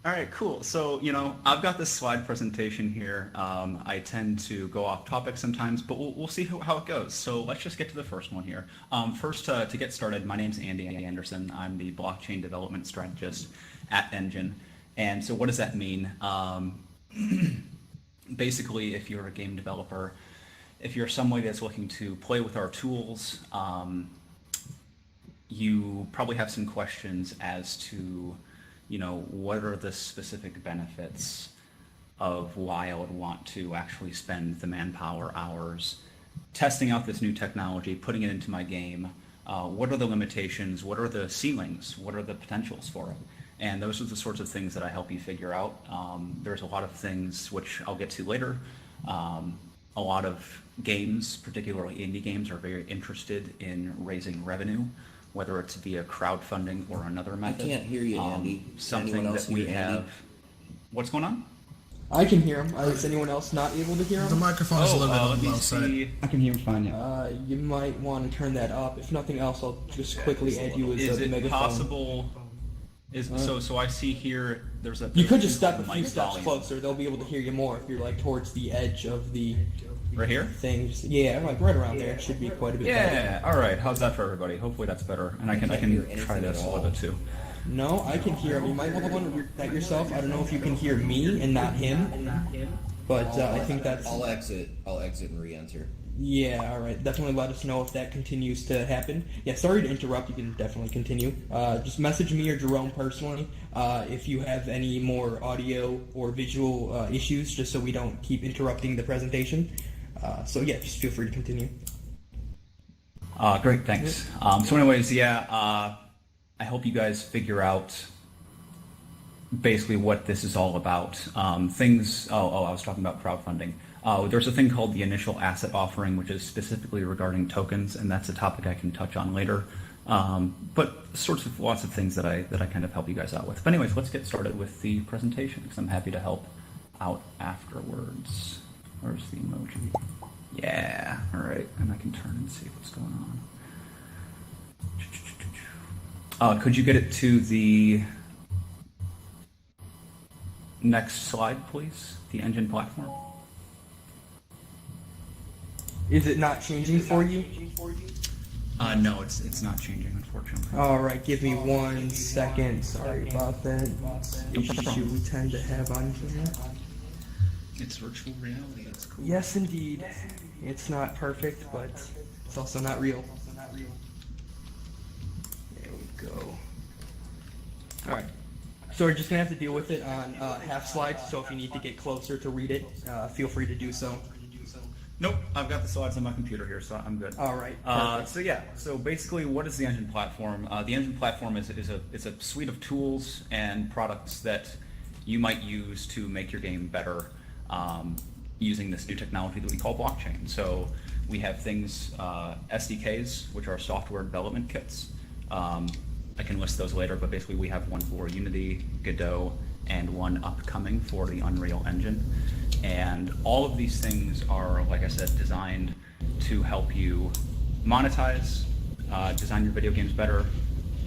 All right, cool. So, I've got this slide presentation here. I tend to go off topic sometimes, but we'll see how it goes. So let's just get to the first one here. First, to get started, my name's Andy Anderson. I'm the blockchain development strategist at Enjin. And so what does that mean? Basically, if you're a game developer, if you're somebody that's looking to play with our tools, you probably have some questions as to what are the specific benefits of why I would want to actually spend the manpower hours testing out this new technology, putting it into my game. What are the limitations? What are the ceilings? What are the potentials for it? And those are the sorts of things that I help you figure out. There's a lot of things which I'll get to later. A lot of games, particularly indie games, are very interested in raising revenue, whether it's via crowdfunding or another method. I can't hear you, Andy. Something that we have. What's going on? I can hear him. Is anyone else not able to hear The him? microphone is a little bit on let the me low side. see. I can hear him fine, yeah. You might want to turn that up. If nothing else, I'll just quickly add you as Is a it megaphone. possible? So I see here. There's a. You could just step a mic few steps volume. closer. They'll be able to hear you more if you're like towards the edge of the Right here. things. Yeah, like right around there. It should be quite a bit better. Yeah. All right. How's that for everybody? Hopefully that's better, and I can can't hear try anything this at a little all. bit too. No, I can hear him. You might want to wonder that yourself. I don't know if you can hear me and not him, but I think that's. I'll exit and re-enter. Yeah, all right. Definitely let us know if that continues to happen. Yeah, sorry to interrupt. You can definitely continue. Just message me or Jerome personally if you have any more audio or visual issues, just so we don't keep interrupting the presentation. So yeah, just feel free to continue. Great. Thanks. So anyways, I hope you guys figure out basically what this is all about. I was talking about crowdfunding. There's a thing called the initial asset offering, which is specifically regarding tokens, and that's a topic I can touch on later. But lots of things that I kind of help you guys out with. But anyways, let's get started with the presentation because I'm happy to help out afterwards. Where's the emoji? Yeah, all right, and I can turn and see what's going on. Could you get it to the next slide, please? The Enjin platform. Is it not changing for you? No, it's not changing, unfortunately. All right, give me 1 second. Sorry about that. Issue we tend to have on here. It's virtual reality. That's cool. Yes, indeed. It's not perfect, but it's also not real. There we go. All right. So we're just gonna have to deal with it on half slides. So if you need to get closer to read it, feel free to do so. Nope, I've got the slides on my computer here, so I'm good. All right. So basically, what is the Enjin platform? The Enjin platform is a suite of tools and products that you might use to make your game better using this new technology that we call blockchain. So we have things, SDKs, which are software development kits. I can list those later, but basically we have one for Unity, Godot, and one upcoming for the Unreal Engine. And all of these things are, like I said, designed to help you monetize, design your video games better,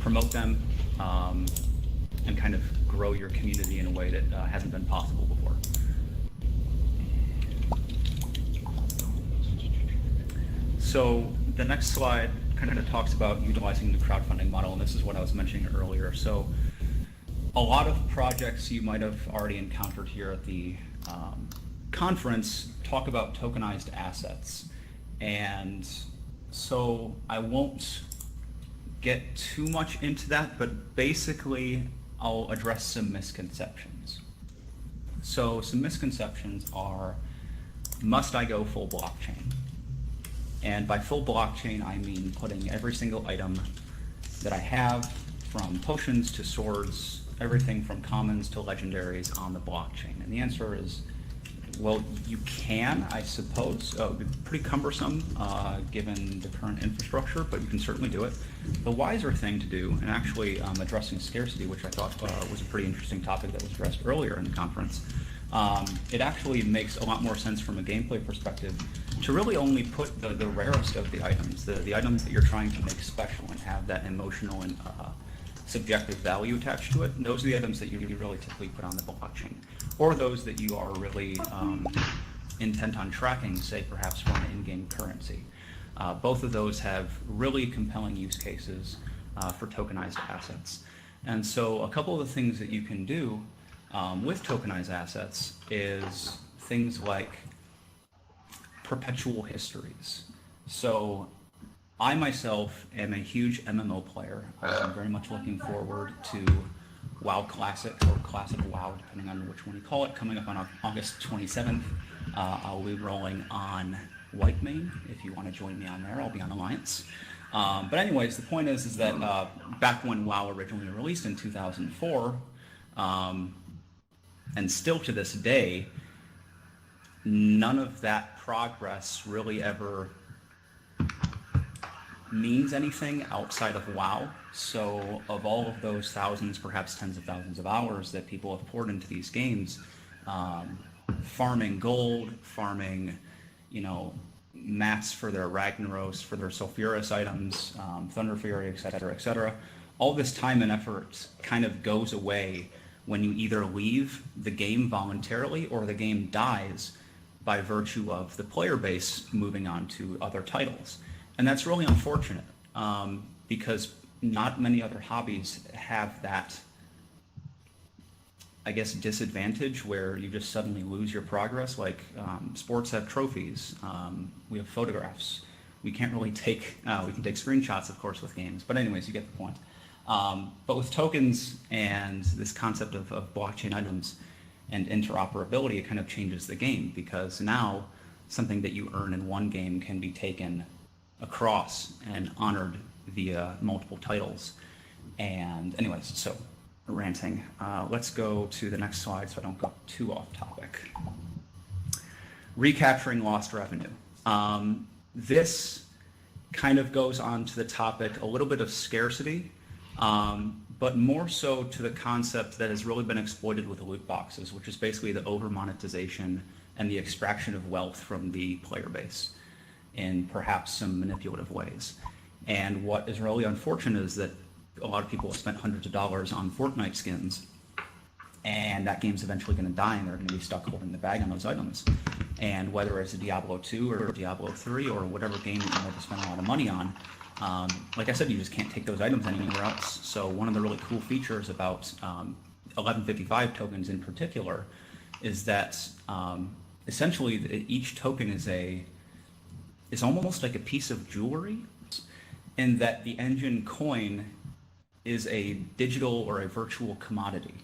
promote them, and kind of grow your community in a way that hasn't been possible before. So the next slide kind of talks about utilizing the crowdfunding model, and this is what I was mentioning earlier. So a lot of projects you might have already encountered here at the conference talk about tokenized assets. And so I won't get too much into that, but basically I'll address some misconceptions. So some misconceptions are, must I go full blockchain? And by full blockchain, I mean putting every single item that I have, from potions to swords, everything from commons to legendaries, on the blockchain. And the answer is, well, you can, I suppose. It's pretty cumbersome given the current infrastructure, but you can certainly do it. The wiser thing to do, and actually addressing scarcity, which I thought was a pretty interesting topic that was addressed earlier in the conference, it actually makes a lot more sense from a gameplay perspective to really only put the rarest of the items, the items that you're trying to make special and have that emotional and subjective value attached to it. And those are the items that you really typically put on the blockchain, or those that you are really intent on tracking, say perhaps from an in-game currency. Both of those have really compelling use cases for tokenized assets. And so a couple of the things that you can do with tokenized assets is things like perpetual histories. So I myself am a huge MMO player. I'm very much looking forward to WoW Classic, or Classic WoW, depending on which one you call it, coming up on August 27th. I'll be rolling on Whitemane. If you want to join me on there, I'll be on Alliance. But anyways, the point is that back when WoW originally released in 2004, and still to this day, none of that progress really ever means anything outside of WoW. So of all of those thousands, perhaps tens of thousands of hours that people have poured into these games, farming gold, farming, mats for their Ragnaros, for their Sulfuras items, Thunder Fury, etc., all this time and effort kind of goes away when you either leave the game voluntarily or the game dies by virtue of the player base moving on to other titles. And that's really unfortunate because not many other hobbies have that, I guess, disadvantage where you just suddenly lose your progress. Like sports have trophies, we have photographs. We can't really take, we can take screenshots, of course, with games. But anyways, you get the point. But with tokens and this concept of blockchain items and interoperability, it kind of changes the game, because now something that you earn in one game can be taken across and honored via multiple titles. And anyways, so ranting. Let's go to the next slide so I don't go too off topic. Recapturing lost revenue. This kind of goes on to the topic a little bit of scarcity, but more so to the concept that has really been exploited with loot boxes, which is basically the over-monetization and the extraction of wealth from the player base in perhaps some manipulative ways. And what is really unfortunate is that a lot of people have spent hundreds of dollars on Fortnite skins, and that game's eventually going to die, and they're going to be stuck holding the bag on those items. And whether it's a Diablo 2 or Diablo 3 or whatever game that you might have spent a lot of money on, like I said, you just can't take those items anywhere else. So one of the really cool features about 1155 tokens in particular is that essentially each token is almost like a piece of jewelry, in that the Enjin coin is a digital or a virtual commodity.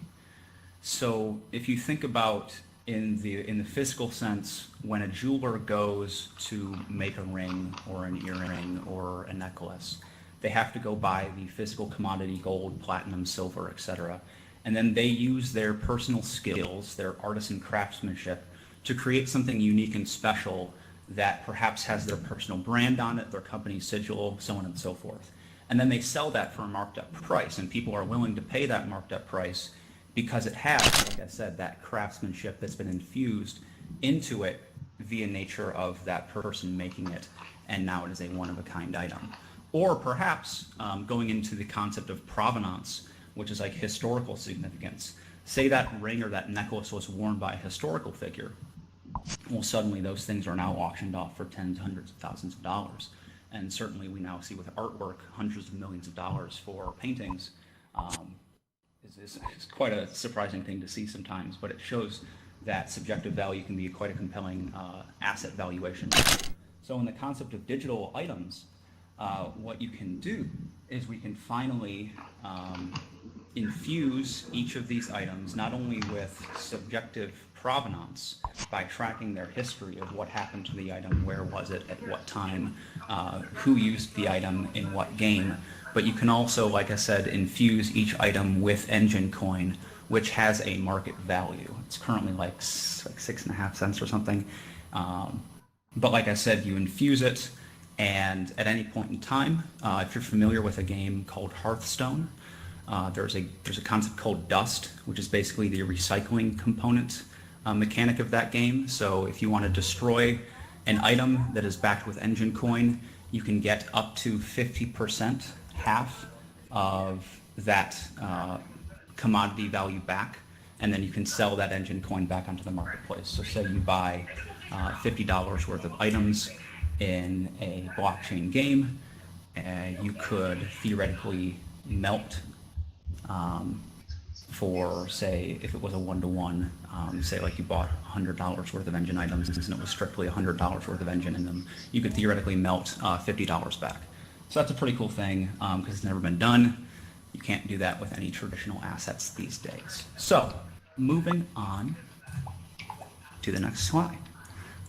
So if you think about in the physical sense, when a jeweler goes to make a ring or an earring or a necklace, they have to go buy the physical commodity, gold, platinum, silver, etc. And then they use their personal skills, their artisan craftsmanship, to create something unique and special that perhaps has their personal brand on it, their company sigil, so on and so forth. And then they sell that for a marked up price, and people are willing to pay that marked up price because it has, like I said, that craftsmanship that's been infused into it via nature of that person making it, and now it is a one-of-a-kind item. Or perhaps going into the concept of provenance, which is like historical significance. Say that ring or that necklace was worn by a historical figure. Well, suddenly those things are now auctioned off for tens, hundreds of thousands of dollars. And certainly we now see with artwork, hundreds of millions of dollars for paintings. Is quite a surprising thing to see sometimes, but it shows that subjective value can be quite a compelling asset valuation. So in the concept of digital items, what you can do is we can finally infuse each of these items not only with subjective provenance by tracking their history of what happened to the item, where was it, at what time, who used the item in what game, but you can also, like I said, infuse each item with Enjin coin, which has a market value. It's currently like 6.5 cents or something. But like I said, you infuse it, and at any point in time, if you're familiar with a game called Hearthstone, there's a concept called dust, which is basically the recycling component mechanic of that game. So if you want to destroy an item that is backed with Enjin coin, you can get up to 50%, half of that commodity value back, and then you can sell that Enjin coin back onto the marketplace. So say you buy $50 worth of items in a blockchain game, you could theoretically melt for, say, if it was a one-to-one, say like you bought $100 worth of Enjin items and it was strictly $100 worth of Enjin in them, you could theoretically melt $50 back. So that's a pretty cool thing because it's never been done. You can't do that with any traditional assets these days. So moving on to the next slide.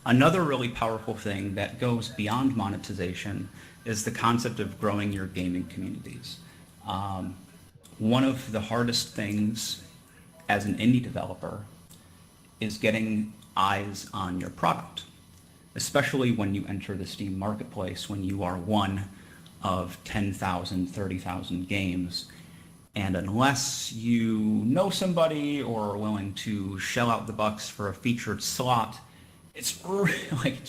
Another really powerful thing that goes beyond monetization is the concept of growing your gaming communities. One of the hardest things as an indie developer is getting eyes on your product, especially when you enter the Steam marketplace, when you are one of 10,000, 30,000 games. And unless you know somebody or are willing to shell out the bucks for a featured slot, it's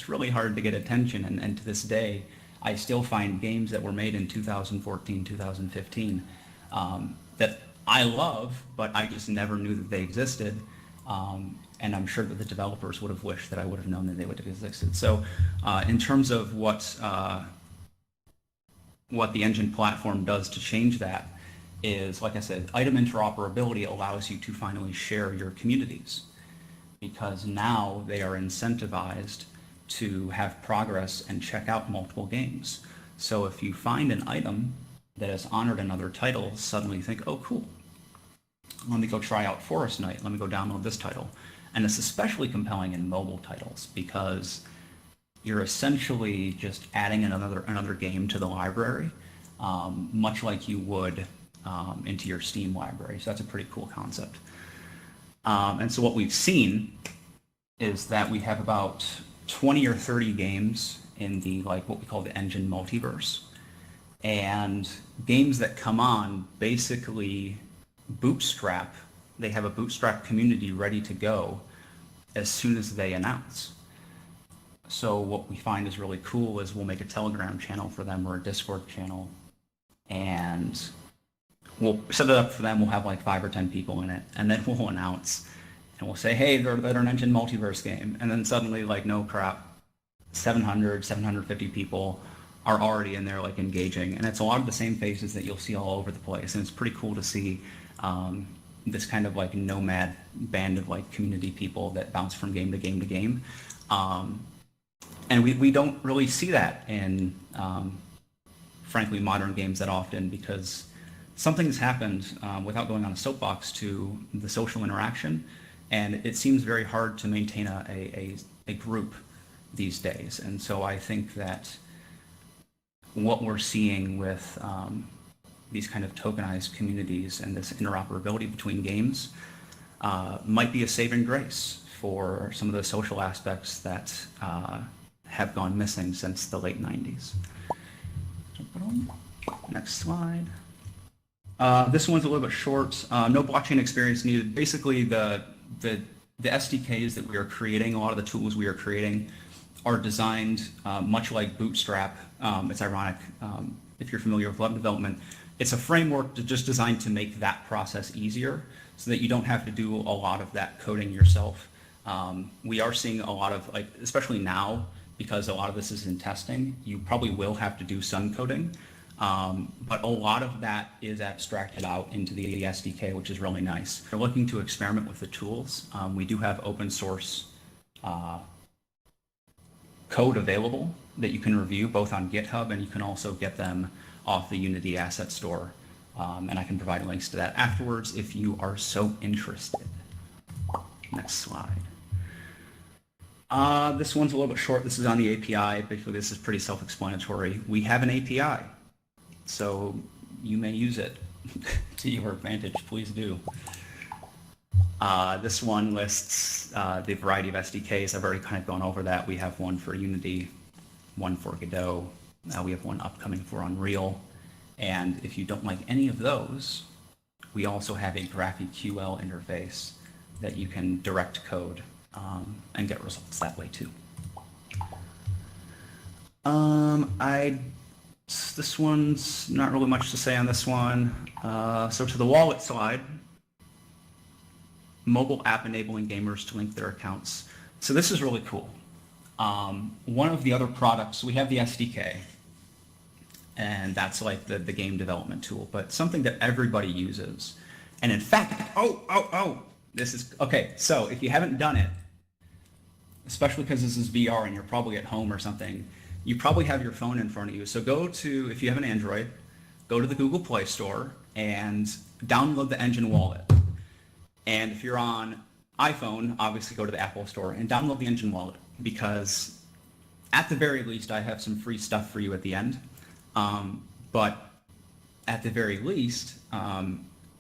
really hard to get attention. And to this day, I still find games that were made in 2014, 2015 that I love, but I just never knew that they existed. And I'm sure that the developers would have wished that I would have known that they would have existed. So in terms of what the Enjin platform does to change that is, like I said, item interoperability allows you to finally share your communities, because now they are incentivized to have progress and check out multiple games. So if you find an item that has honored another title, suddenly you think, oh, cool. Let me go try out Forest Knight. Let me go download this title. And it's especially compelling in mobile titles because you're essentially just adding another game to the library, much like you would into your Steam library. So that's a pretty cool concept. And so what we've seen is that we have about 20 or 30 games in the what we call the Enjin multiverse. And games that come on basically bootstrap. They have a bootstrap community ready to go as soon as they announce. So what we find is really cool is we'll make a Telegram channel for them or a Discord channel, and we'll set it up for them. We'll have like 5 or 10 people in it, and then we'll announce, and we'll say, hey, they're an Enjin multiverse game. And then suddenly, no crap, 700, 750 people are already in there engaging. And it's a lot of the same faces that you'll see all over the place. And it's pretty cool to see this kind of nomad band of community people that bounce from game to game to game. And we don't really see that in, frankly, modern games that often, because something's happened without going on a soapbox to the social interaction, and it seems very hard to maintain a group these days. And so I think that what we're seeing with these kind of tokenized communities and this interoperability between games might be a saving grace for some of the social aspects that have gone missing since the late 90s. Next slide. This one's a little bit short. No blockchain experience needed. Basically, the SDKs that we are creating, a lot of the tools we are creating, are designed much like Bootstrap. It's ironic if you're familiar with web development. It's a framework just designed to make that process easier so that you don't have to do a lot of that coding yourself. We are seeing a lot of, especially now, because a lot of this is in testing, you probably will have to do some coding. But a lot of that is abstracted out into the SDK, which is really nice. If you're looking to experiment with the tools, we do have open source code available that you can review both on GitHub, and you can also get them off the Unity Asset Store. And I can provide links to that afterwards if you are so interested. Next slide. This one's a little bit short. This is on the API. Basically, this is pretty self-explanatory. We have an API, so you may use it to your advantage. Please do. This one lists the variety of SDKs. I've already kind of gone over that. We have one for Unity, one for Godot. We have one upcoming for Unreal. And if you don't like any of those, we also have a GraphQL interface that you can direct code and get results that way too. I This one's not really much to say on this one. So to the wallet side, mobile app enabling gamers to link their accounts. So this is really cool. One of the other products, we have the SDK, and that's like the game development tool, but something that everybody uses. And in fact, this is, okay, so if you haven't done it, especially because this is VR and you're probably at home or something, you probably have your phone in front of you. So go to, if you have an Android, go to the Google Play Store and download the Enjin wallet. And if you're on iPhone, obviously go to the Apple Store and download the Enjin wallet, because at the very least, I have some free stuff for you at the end. But at the very least,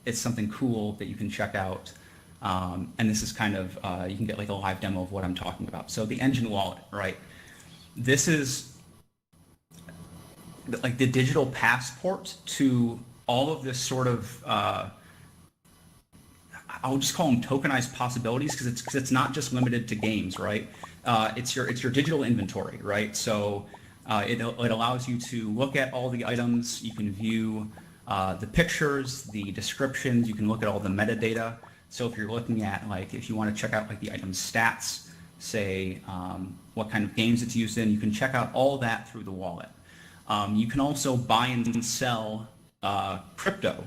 it's something cool that you can check out. And this is kind of, you can get like a live demo of what I'm talking about. So the Enjin wallet, right? This is like the digital passport to all of this sort of, I'll just call them tokenized possibilities, because it's not just limited to games, right? It's your digital inventory, right? So it allows you to look at all the items. You can view the pictures, the descriptions. You can look at all the metadata. So if you're looking at, like, if you want to check out like the item's stats, say what kind of games it's used in, you can check out all that through the wallet. You can also buy and sell crypto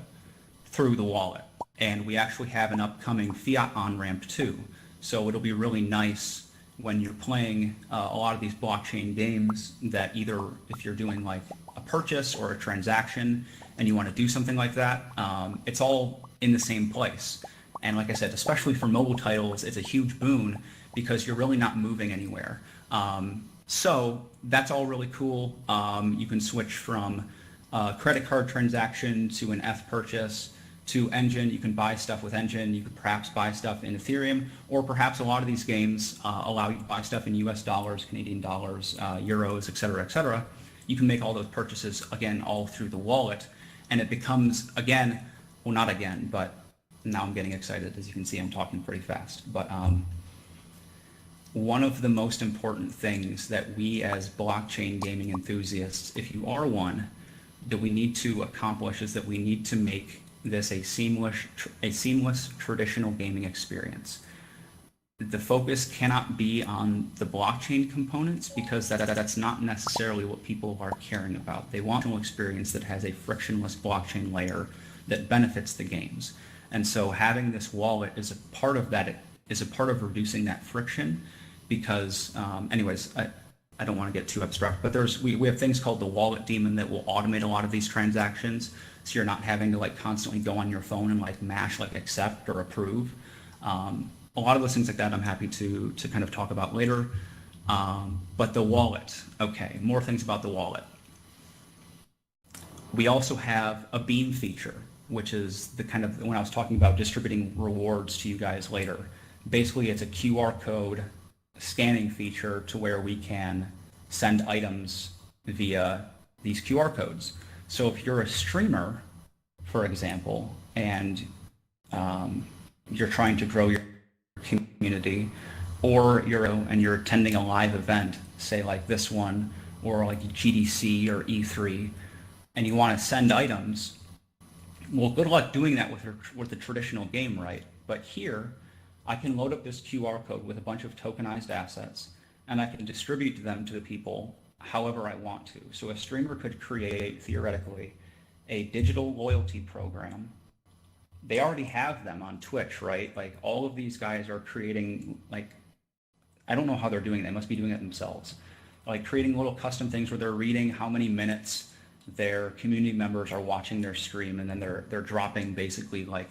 through the wallet. And we actually have an upcoming fiat on-ramp too. So it'll be really nice when you're playing a lot of these blockchain games that either if you're doing like a purchase or a transaction and you want to do something like that, it's all in the same place. And like I said, especially for mobile titles, it's a huge boon because you're really not moving anywhere. So that's all really cool. You can switch from a credit card transaction to an F purchase to Enjin. You can buy stuff with Enjin. You could perhaps buy stuff in Ethereum, or perhaps a lot of these games allow you to buy stuff in US dollars, Canadian dollars, euros, et cetera, et cetera. You can make all those purchases, again, all through the wallet. And it becomes, again, well, not again, but now I'm getting excited. As you can see, I'm talking pretty fast. But one of the most important things that we as blockchain gaming enthusiasts, if you are one, that we need to accomplish is that we need to make this a seamless traditional gaming experience. The focus cannot be on the blockchain components, because that's not necessarily what people are caring about. They want an experience that has a frictionless blockchain layer that benefits the games. And so having this wallet is a part of that, is a part of reducing that friction, because anyways, I don't want to get too abstract, but we have things called the wallet daemon that will automate a lot of these transactions, so you're not having to like constantly go on your phone and like mash like accept or approve. A lot of those things like that I'm happy to kind of talk about later. But the wallet, okay, more things about the wallet. We also have a beam feature, which is the kind of, when I was talking about distributing rewards to you guys later, basically it's a QR code scanning feature to where we can send items via these QR codes. So if you're a streamer, for example, and you're trying to grow your community, or you're attending a live event, say like this one, or like GDC or E3, and you want to send items, well, good luck doing that with a traditional game, right? But here, I can load up this QR code with a bunch of tokenized assets, and I can distribute them to the people however I want to. So a streamer could create, theoretically, a digital loyalty program. They already have them on Twitch, right? Like all of these guys are creating, like, I don't know how they're doing it. They must be doing it themselves. Like creating little custom things where they're reading how many minutes their community members are watching their stream, and then they're dropping basically like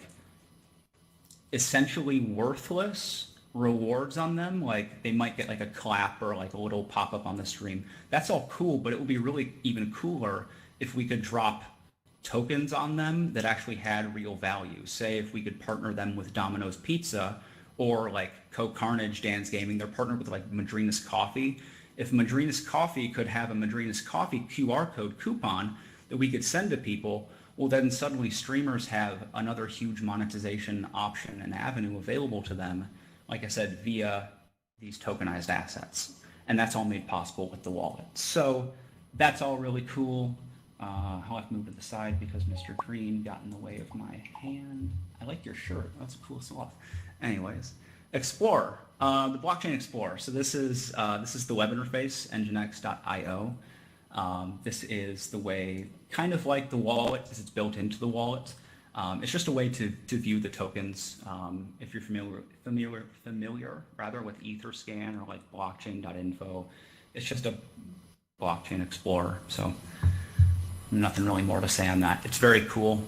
essentially worthless rewards on them. Like they might get like a clap or like a little pop-up on the stream. That's all cool, but it would be really even cooler if we could drop tokens on them that actually had real value. Say if we could partner them with Domino's Pizza, or like Coke Carnage, Dan's Gaming, they're partnered with like Madrina's Coffee. If Madrina's Coffee could have a Madrina's Coffee QR code coupon that we could send to people, well, then suddenly streamers have another huge monetization option and avenue available to them, like I said, via these tokenized assets. And that's all made possible with the wallet. So that's all really cool. I'll have to move to the side because Mr. Green got in the way of my hand. I like your shirt. That's a cool sloth. Anyways, Explorer, the Blockchain Explorer. So this is the web interface, enginx.io. This is the way, kind of like the wallet, because it's built into the wallet. It's just a way to view the tokens. If you're familiar rather with Etherscan or like blockchain.info, it's just a blockchain explorer. So nothing really more to say on that. It's very cool.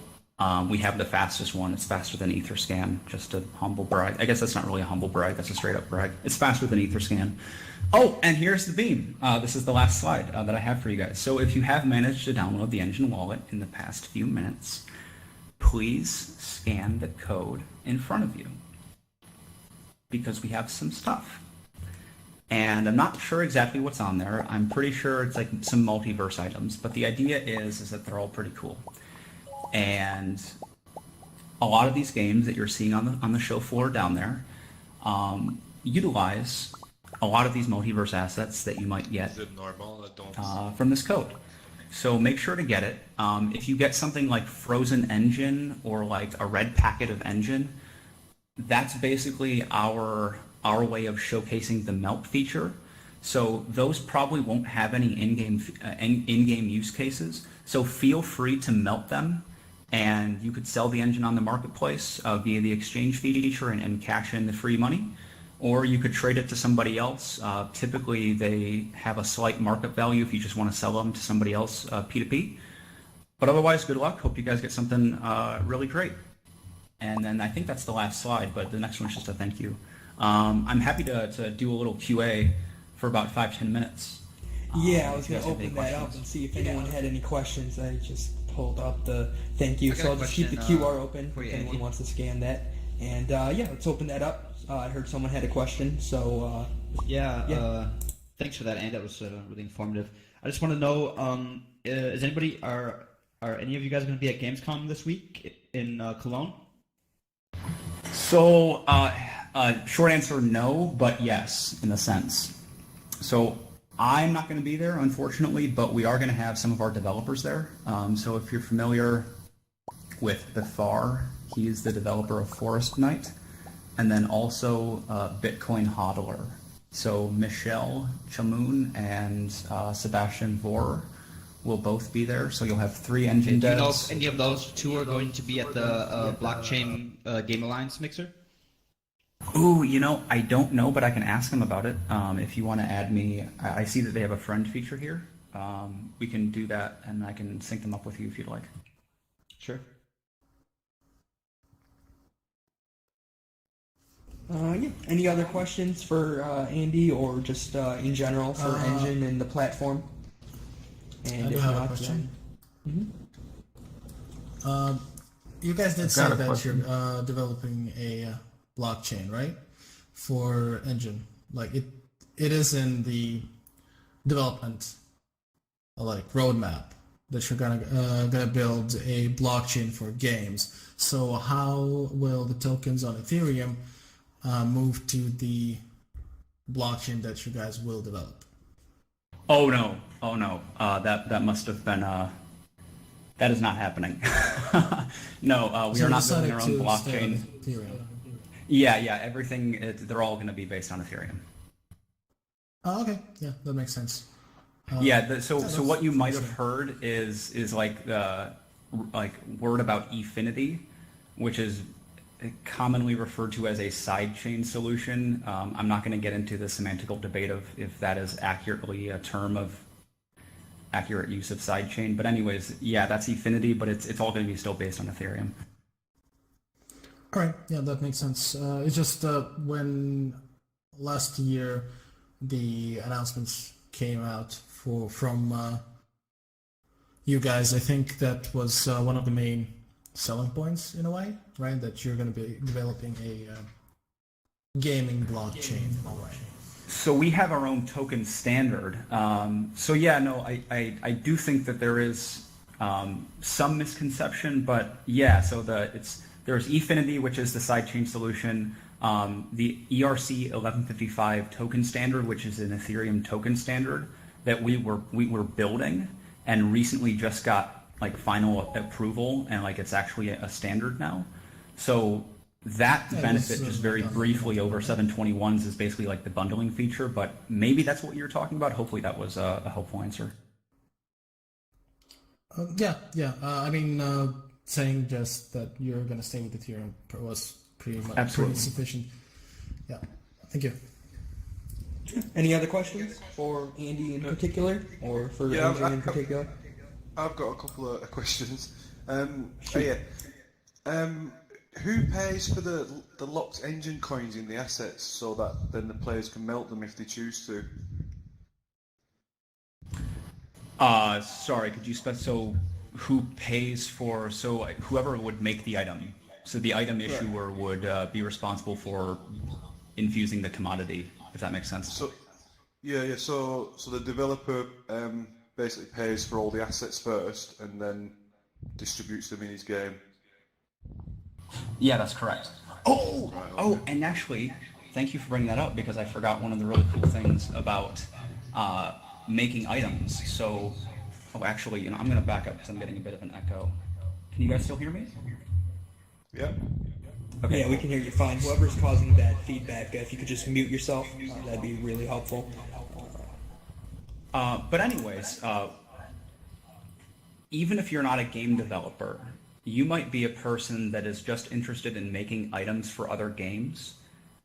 We have the fastest one. It's faster than Etherscan. Just a humble brag. I guess that's not really a humble brag. That's a straight up brag. It's faster than Etherscan. Oh, and here's the beam. This is the last slide that I have for you guys. So if you have managed to download the Enjin wallet in the past few minutes, please scan the code in front of you because we have some stuff. And I'm not sure exactly what's on there. I'm pretty sure it's like some multiverse items, but the idea is that they're all pretty cool. And a lot of these games that you're seeing on the show floor down there utilize a lot of these multiverse assets that you might get from this code. So make sure to get it. If you get something like Frozen Enjin or like a red packet of Enjin, that's basically our way of showcasing the melt feature. So those probably won't have any in-game use cases. So feel free to melt them, and you could sell the Enjin on the marketplace via the exchange feature and cash in the free money. Or you could trade it to somebody else. Typically, they have a slight market value if you just want to sell them to somebody else P2P. But otherwise, good luck. Hope you guys get something really great. And then I think that's the last slide, but the next one's just a thank you. I'm happy to do a little QA for about 5-10 minutes. Yeah, I was going to open that up and see if anyone had any questions. I just pulled up the thank you, so I'll just keep the QR open if anyone wants to scan that. And yeah, let's open that up. I heard someone had a question, so thanks for that, Andy. That was really informative. I just want to know, is anybody are any of you guys going to be at Gamescom this week in Cologne? So, short answer, no, but yes, in a sense. So I'm not going to be there, unfortunately, but we are going to have some of our developers there. So if you're familiar with Bithar, he's the developer of Forest Knight, and then also Bitcoin Hodler. So Michelle Chamoun and Sebastian Vorer will both be there. So you'll have 3 Enjin devs. Do you know if any of those 2 are going to be at the Blockchain Game Alliance mixer? Ooh, I don't know, but I can ask them about it. If you want to add me, I see that they have a friend feature here. We can do that, and I can sync them up with you if you'd like. Sure. Yeah. Any other questions for Andy, or just in general for Enjin and the platform? And I do have a question. You guys did say that you're developing a blockchain, right, for Enjin? Like it is in the development, like roadmap, that you're gonna build a blockchain for games. So how will the tokens on Ethereum move to the blockchain that you guys will develop? Oh no! That must have been that is not happening. No, we are not building our own blockchain. Yeah, everything. They're all going to be based on Ethereum. Oh, okay. Yeah, that makes sense. So what you might have heard is like word about Efinity, which is commonly referred to as a sidechain solution. I'm not going to get into the semantical debate of if that is accurately a term of accurate use of sidechain. But anyways, yeah, that's Efinity, but it's all going to be still based on Ethereum. All right. Yeah, that makes sense. It's just when last year the announcements came out from you guys, I think that was one of the main selling points in a way, right? That you're going to be developing a gaming blockchain. So we have our own token standard. So yeah, no, I do think that there is some misconception, but yeah, so there's Efinity, which is the sidechain solution, the ERC 1155 token standard, which is an Ethereum token standard that we were building, and recently just got like final approval, and like it's actually a standard now. So that Yeah, benefit, this, just very briefly over 721s, is basically like the bundling feature, but maybe that's what you're talking about. Hopefully that was a helpful answer. Yeah. I mean, saying just that you're gonna stay with Ethereum was pretty much Absolutely. pretty sufficient. Yeah. Thank you. Any other questions for Andy in particular, or for Enjin in particular? I've got a couple of questions. Who pays for the locked Enjin coins in the assets so that then the players can melt them if they choose to? Sorry, could you so who pays for, so whoever would make the item, so the item issuer would be responsible for infusing the commodity, if that makes sense. So the developer basically pays for all the assets first and then distributes them in his game. Yeah, that's correct. Oh, and actually, thank you for bringing that up, because I forgot one of the really cool things about making items. So, actually, I'm going to back up because I'm getting a bit of an echo. Can you guys still hear me? Yeah. Okay. Yeah, we can hear you fine. Whoever's causing that feedback, if you could just mute yourself, that'd be really helpful. But anyways, even if you're not a game developer, you might be a person that is just interested in making items for other games.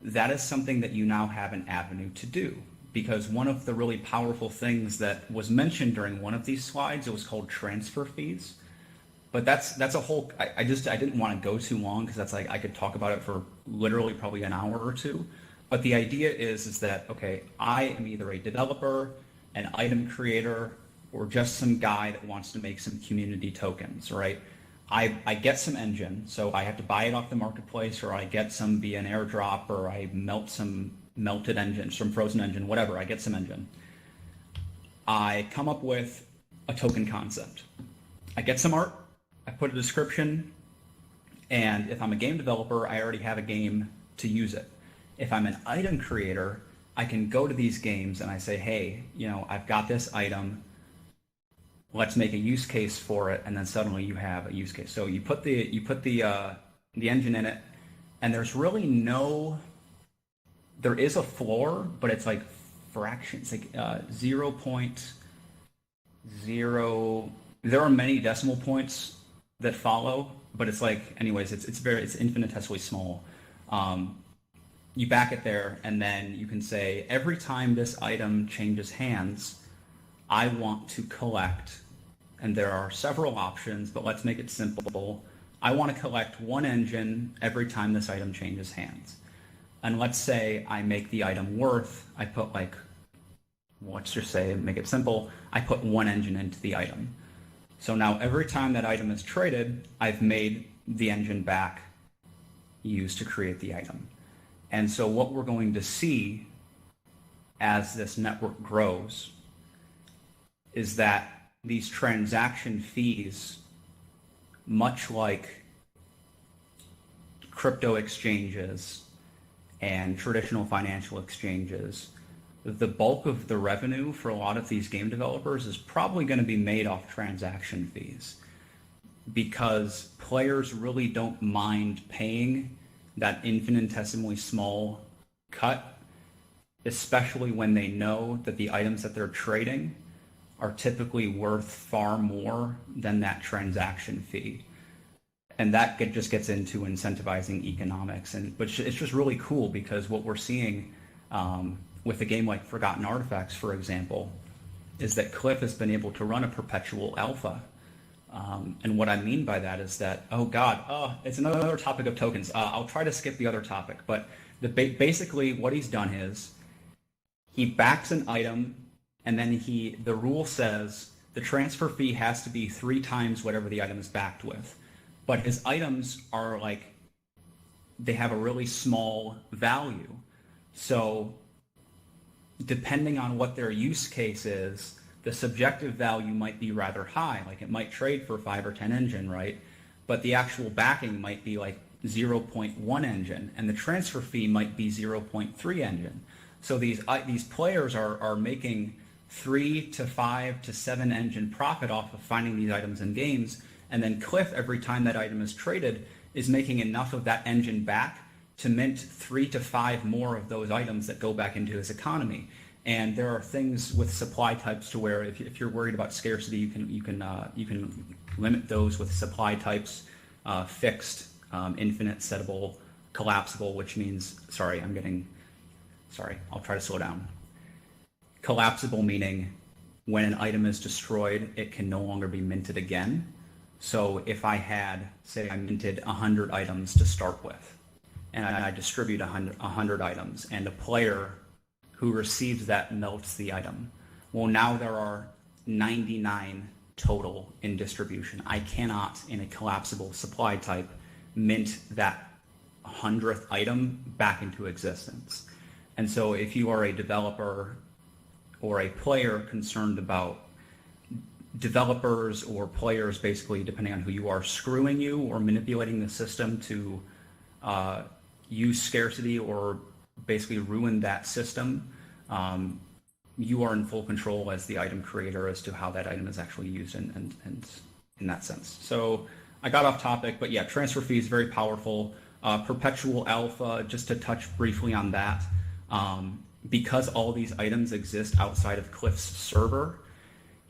That is something that you now have an avenue to do, because one of the really powerful things that was mentioned during one of these slides, it was called transfer fees. But that's a whole, I didn't want to go too long, because that's like, I could talk about it for literally probably an hour or two. But the idea is that, okay, I am either a developer, an item creator, or just some guy that wants to make some community tokens, right? I get some Enjin, so I have to buy it off the marketplace, or I get some via an airdrop, or I melt some melted Enjin, some frozen Enjin, whatever, I get some Enjin. I come up with a token concept. I get some art, I put a description, and if I'm a game developer, I already have a game to use it. If I'm an item creator, I can go to these games and I say, hey, I've got this item, let's make a use case for it, and then suddenly you have a use case. So you put the Enjin in it, and there's really there is a floor, but it's like fractions, like 0.0. There are many decimal points that follow, but it's like, anyways, it's infinitesimally small. You back it there, and then you can say, every time this item changes hands, I want to collect, and there are several options, but let's make it simple. I want to collect one Enjin every time this item changes hands. And let's say I make the item worth, I put let's just say, make it simple, I put one Enjin into the item. So now every time that item is traded, I've made the Enjin back used to create the item. And so what we're going to see as this network grows is that these transaction fees, much like crypto exchanges and traditional financial exchanges, the bulk of the revenue for a lot of these game developers is probably going to be made off transaction fees, because players really don't mind paying that infinitesimally small cut, especially when they know that the items that they're trading are typically worth far more than that transaction fee. And that just gets into incentivizing economics. But it's just really cool, because what we're seeing with a game like Forgotten Artifacts, for example, is that Cliff has been able to run a perpetual alpha. And what I mean by that is that, it's another topic of tokens. I'll try to skip the other topic, but basically what he's done is he backs an item, and then the rule says the transfer fee has to be 3 times whatever the item is backed with. But his items are they have a really small value. So depending on what their use case is, the subjective value might be rather high. Like, it might trade for 5 or 10 Enjin, right? But the actual backing might be 0.1 Enjin, and the transfer fee might be 0.3 Enjin. So these players are making 3 to 5 to 7 Enjin profit off of finding these items in games, and then Cliff, every time that item is traded, is making enough of that Enjin back to mint 3 to 5 more of those items that go back into his economy. And there are things with supply types to where if you're worried about scarcity, you can limit those with supply types, fixed, infinite, settable, collapsible, which means, I'll try to slow down. Collapsible meaning when an item is destroyed, it can no longer be minted again. So if I had, say I minted 100 items to start with, and I distribute 100 items, and a player who receives that melts the item. Well, now there are 99 total in distribution. I cannot, in a collapsible supply type, mint that 100th item back into existence. And so if you are a developer or a player concerned about developers or players, basically, depending on who you are, screwing you or manipulating the system to use scarcity or basically ruin that system, you are in full control as the item creator as to how that item is actually used and in that sense. So I got off topic, but yeah, transfer fee is very powerful. Perpetual alpha, just to touch briefly on that, because all these items exist outside of Cliff's server,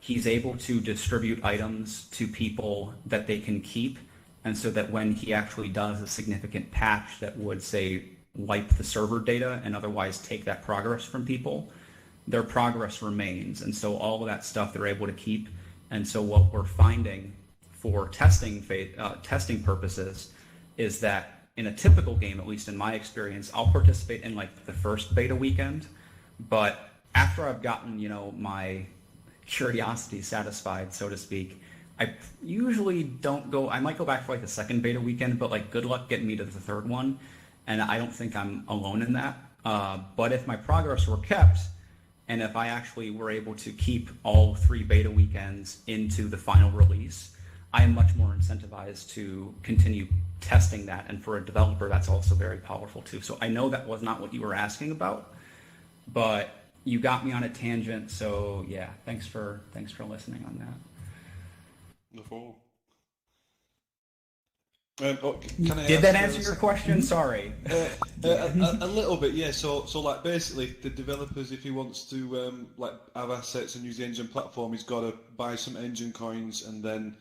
he's able to distribute items to people that they can keep, and so that when he actually does a significant patch that would, say, wipe the server data and otherwise take that progress from people, their progress remains. And so all of that stuff they're able to keep. And so what we're finding for testing purposes is that in a typical game, at least in my experience, I'll participate in like the first beta weekend, but after I've gotten, my curiosity satisfied, so to speak, I usually don't go. I might go back for like the second beta weekend, but like good luck getting me to the third one. And I don't think I'm alone in that. But if my progress were kept, and if I actually were able to keep all 3 beta weekends into the final release, I am much more incentivized to continue testing that. And for a developer, that's also very powerful too. So I know that was not what you were asking about, but you got me on a tangent. So yeah, thanks for listening on that. No problem. Can I Did that answer your question? Sorry. A little bit, yeah. So like basically, the developers, if he wants to like have assets and use the Enjin platform, he's got to buy some Enjin coins and then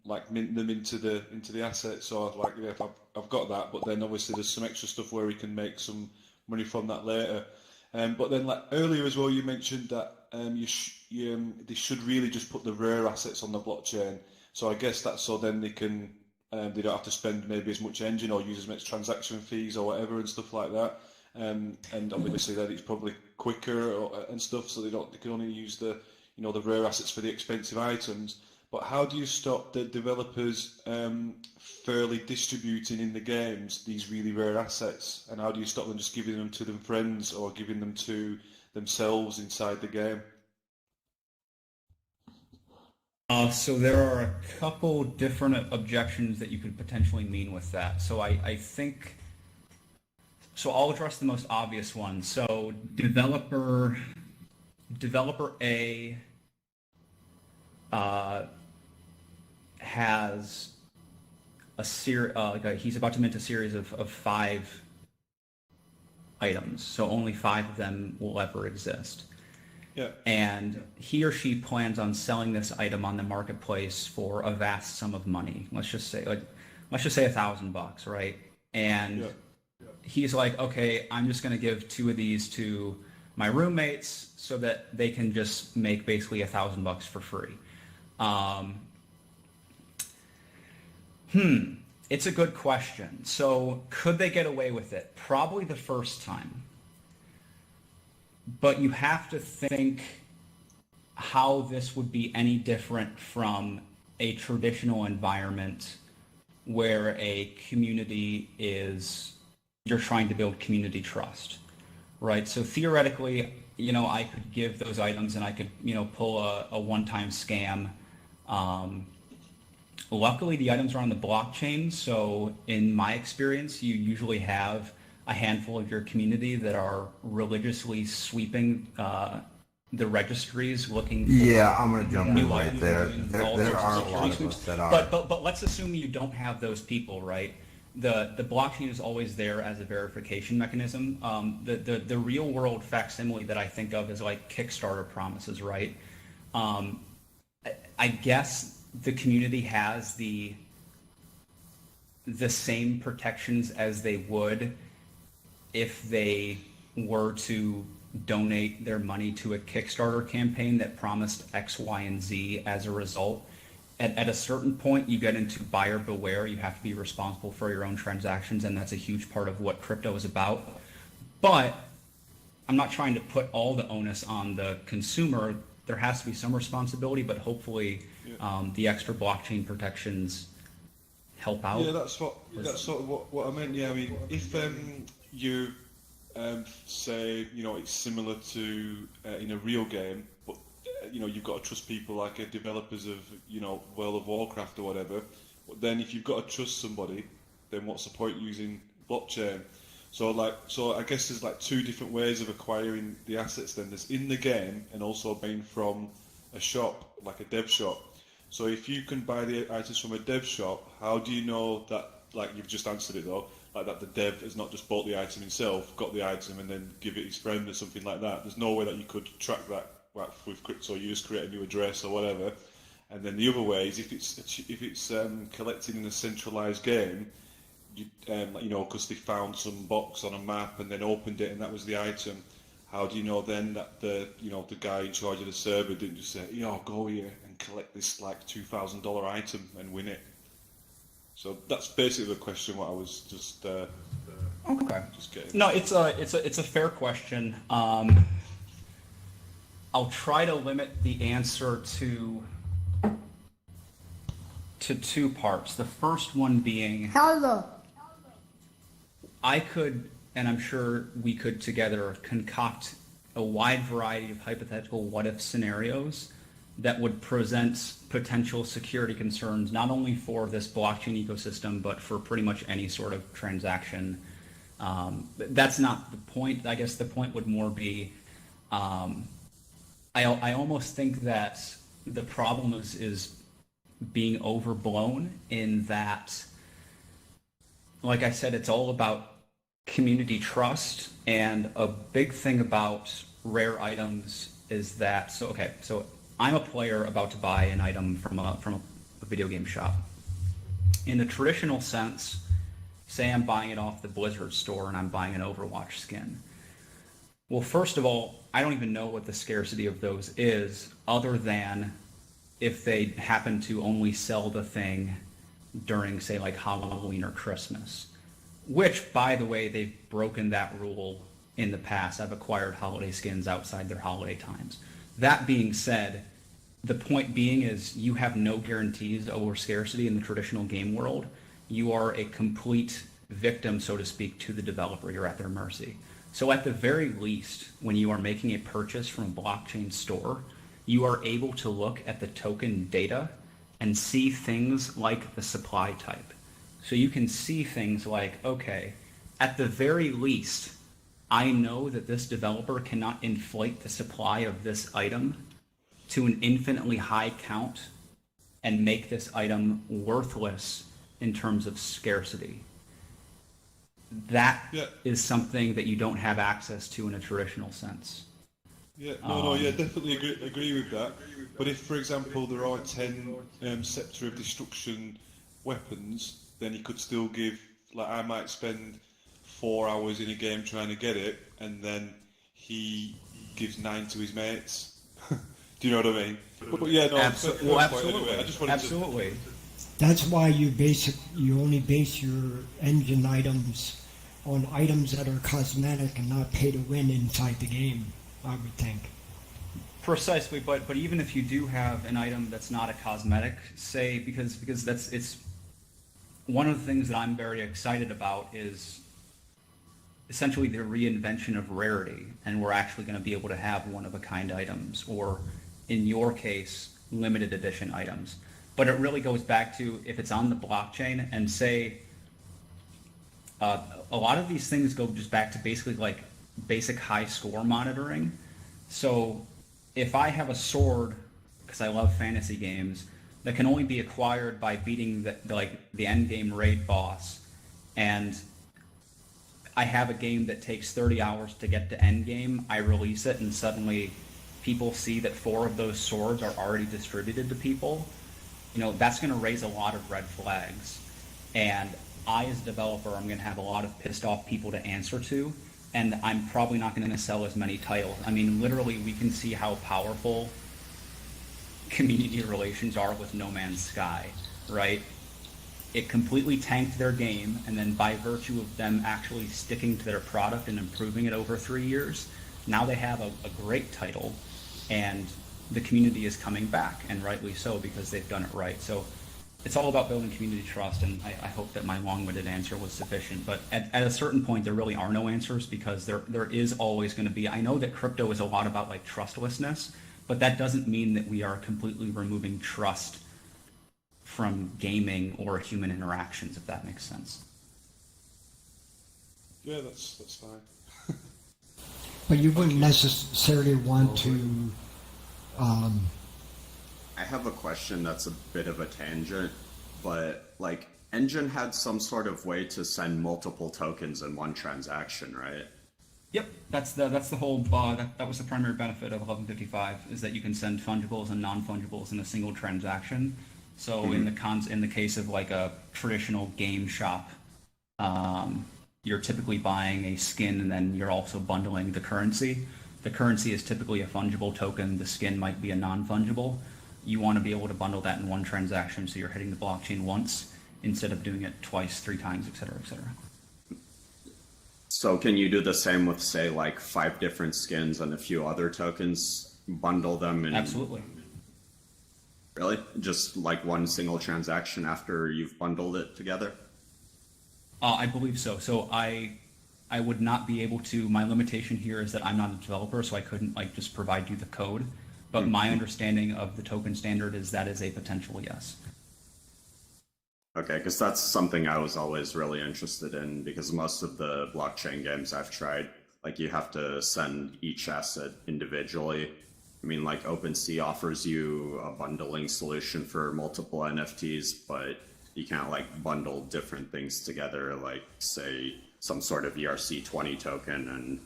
like mint them into the assets. So like, yeah, I've got that, but then obviously there's some extra stuff where he can make some money from that later. But then like earlier as well, you mentioned that they should really just put the rare assets on the blockchain. So I guess that's so then they can. They don't have to spend maybe as much Enjin or use as much transaction fees or whatever and stuff like that. And obviously then it's probably quicker and stuff, so they can only use the the rare assets for the expensive items. But how do you stop the developers fairly distributing in the games these really rare assets? And how do you stop them just giving them to their friends or giving them to themselves inside the game? So there are a couple different objections that you could potentially mean with that. So I think, so I'll address the most obvious one. So developer A has a he's about to mint a series of 5 items. So only 5 of them will ever exist. Yeah. And he or she plans on selling this item on the marketplace for a vast sum of money. Let's just say $1,000, right? And he's like, okay, I'm just going to give 2 of these to my roommates so that they can just make basically $1,000 for free. It's a good question. So could they get away with it? Probably the first time. But you have to think how this would be any different from a traditional environment where a community you're trying to build community trust, right? So theoretically, I could give those items and I could, pull a one-time scam. Luckily, the items are on the blockchain. So in my experience, you usually have a handful of your community that are religiously sweeping the registries looking for Yeah, I'm gonna jump new in right items there. and There all are sorts a of lot of security us sweeps. that are. But let's assume you don't have those people, right? The blockchain is always there as a verification mechanism. The real world facsimile that I think of is like Kickstarter promises, right? I guess the community has the same protections as they would if they were to donate their money to a Kickstarter campaign that promised X, Y, and Z as a result. At a certain point, you get into buyer beware. You have to be responsible for your own transactions, and that's a huge part of what crypto is about. But I'm not trying to put all the onus on the consumer. There has to be some responsibility, but hopefully the extra blockchain protections help out. Yeah, that's sort of what I meant. Yeah, I mean, if you say, you know, it's similar to in a real game, but you know, you've got to trust people like developers of, you know, World of Warcraft or whatever. But then if you've got to trust somebody, then what's the point using blockchain? So I guess there's like two different ways of acquiring the assets. Then there's in the game and also buying from a shop, like a dev shop. So if you can buy the items from a dev shop, how do you know that, like you've just answered it though, like that the dev has not just bought the item himself, got the item and then give it his friend or something like that? There's no way that you could track that with crypto. You just create a new address or whatever. And then the other way is if it's collected in a centralized game, you know, because they found some box on a map and then opened it and that was the item. How do you know then that the guy in charge of the server didn't just say, you know, go here and collect this like $2,000 item and win it? So that's basically the question. What I was just Okay. just getting. No, it's a fair question. I'll try to limit the answer to two parts. The first one being, I could, and I'm sure we could together, concoct a wide variety of hypothetical what-if scenarios that would present potential security concerns, not only for this blockchain ecosystem, but for pretty much any sort of transaction. That's not the point. I guess the point would more be, I almost think that the problem is being overblown in that, like I said, it's all about community trust, and a big thing about rare items is that, so I'm a player about to buy an item from a video game shop. In the traditional sense, say I'm buying it off the Blizzard store and I'm buying an Overwatch skin. Well, first of all, I don't even know what the scarcity of those is, other than if they happen to only sell the thing during, say, like Halloween or Christmas. Which, by the way, they've broken that rule in the past. I've acquired holiday skins outside their holiday times. That being said, the point being is you have no guarantees over scarcity in the traditional game world. You are a complete victim, so to speak, to the developer. You're at their mercy. So at the very least, when you are making a purchase from a blockchain store, you are able to look at the token data and see things like the supply type. So you can see things like, okay, at the very least, I know that this developer cannot inflate the supply of this item to an infinitely high count and make this item worthless in terms of scarcity. That is something that you don't have access to in a traditional sense. Yeah, definitely agree with that. But if, for example, there are 10 Scepter of Destruction weapons, then you could still give, like, I might spend 4 hours in a game trying to get it, and then he gives 9 to his mates. Do you know what I mean? But yeah, no, Absolutely. Anyway, I just wanted Absolutely. That's why you only base your engine items on items that are cosmetic and not pay to win inside the game, I would think. Precisely, but even if you do have an item that's not a cosmetic, say, because it's one of the things that I'm very excited about is essentially the reinvention of rarity, and we're actually going to be able to have one-of-a-kind items, or in your case, limited edition items. But it really goes back to if it's on the blockchain, and say a lot of these things go just back to basically like basic high score monitoring. So if I have a sword, because I love fantasy games, that can only be acquired by beating the end game raid boss, and I have a game that takes 30 hours to get to end game, I release it, and suddenly people see that 4 of those swords are already distributed to people, that's going to raise a lot of red flags. And I, as a developer, I'm going to have a lot of pissed off people to answer to, and I'm probably not going to sell as many titles. I mean, literally, we can see how powerful community relations are with No Man's Sky, right? It completely tanked their game, and then by virtue of them actually sticking to their product and improving it over 3 years, now they have a great title, and the community is coming back, and rightly so, because they've done it right. So it's all about building community trust, and I hope that my long-winded answer was sufficient. But at a certain point, there really are no answers, because there is always going to be, I know that crypto is a lot about like trustlessness, but that doesn't mean that we are completely removing trust from gaming or human interactions, if that makes sense. Yeah, that's fine. But you wouldn't necessarily want to. I have a question that's a bit of a tangent, but like Enjin had some sort of way to send multiple tokens in one transaction, right? Yep, that's the whole that was the primary benefit of 1155, is that you can send fungibles and non-fungibles in a single transaction. So in the case of like a traditional game shop, you're typically buying a skin and then you're also bundling the currency. The currency is typically a fungible token. The skin might be a non-fungible. You want to be able to bundle that in one transaction, so you're hitting the blockchain once instead of doing it twice, 3 times, et cetera, et cetera. So can you do the same with, say, like 5 different skins and a few other tokens, bundle them in? Absolutely. Really? Just like one single transaction after you've bundled it together? I believe so. So I would not be able to, my limitation here is that I'm not a developer, so I couldn't like just provide you the code. But my understanding of the token standard is that is a potential yes. Okay, because that's something I was always really interested in, because most of the blockchain games I've tried, like you have to send each asset individually. I mean, like OpenSea offers you a bundling solution for multiple NFTs, but you can't like bundle different things together, like say some sort of ERC20 token and